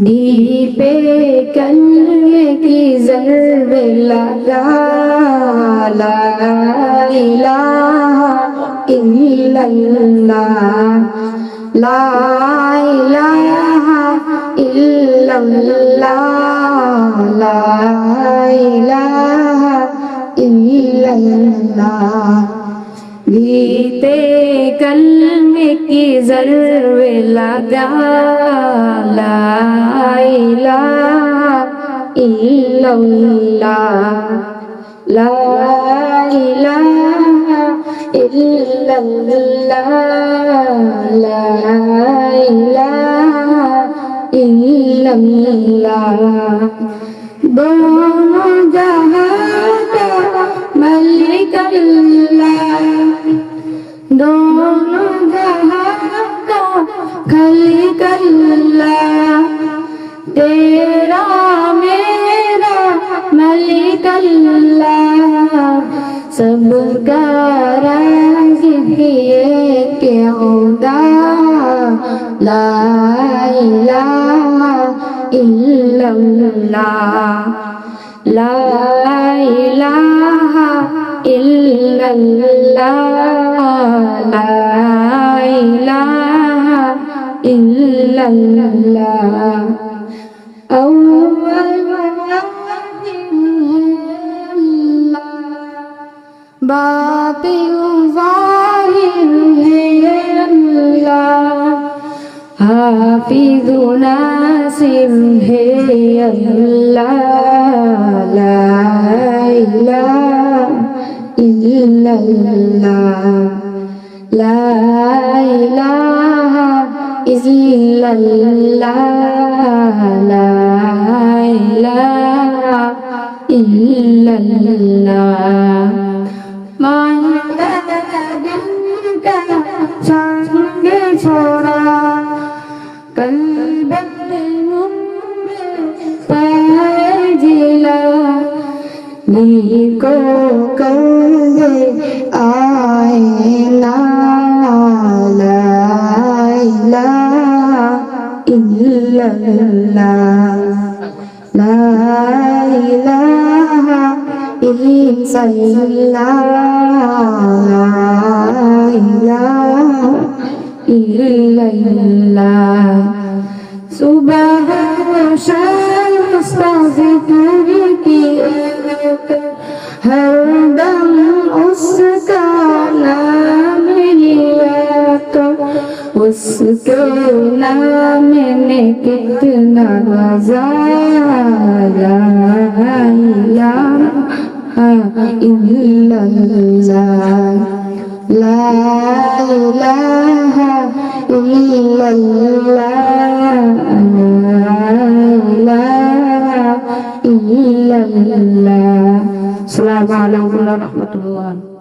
दीपे कल्मे की ज़र्वे लगा ला इलाहा इल्लल्लाह ला इलाहा इल्लल्लाह ला इलाहा इल्लल्लाह गीते कल्मे की ज़र्वे लगा ला इलाहा इल्लल्लाह ला इलाहा इल्लल्लाह ला इलाहा इल्लल्लाह दोनों जहां का मालिक अल्लाह दोनों जहां का खालिक अल्लाह तेरा मेरा मालिक अल्लाह सबका राज़िक़ के खुदा ला इलाहा इल्लल्लाह ला इलाहा इल्लल्लाह ला इलाहा इल्लल्लाह अव्वल बातिन ज़ाहिर है अल्लाह हाफिज़ नासिर है अल्लाह ला इलाहा इल्लल्लाह ला इलाहा इल्लल्लाह ला इलाहा इल्लल्लाह मांगता दिल का संग छोड़ा कल्ब पर जिला नीको कर दे आए ना ला इलाहा इल्लल्लाह ला इलाहा इल्लल्लाह ला इलाहा इल्लल्लाह सुबह शाम मुस्तग़फ़िर की हरदम उसका नाम लिया तो उसके नाम ने कितना गज़ारा इलाहा इल्लल्लाह ला इलाहा इल्लल्लाह ला इलाहा इल्लल्लाह। अस्सलामु अलैकुम warahmatullahi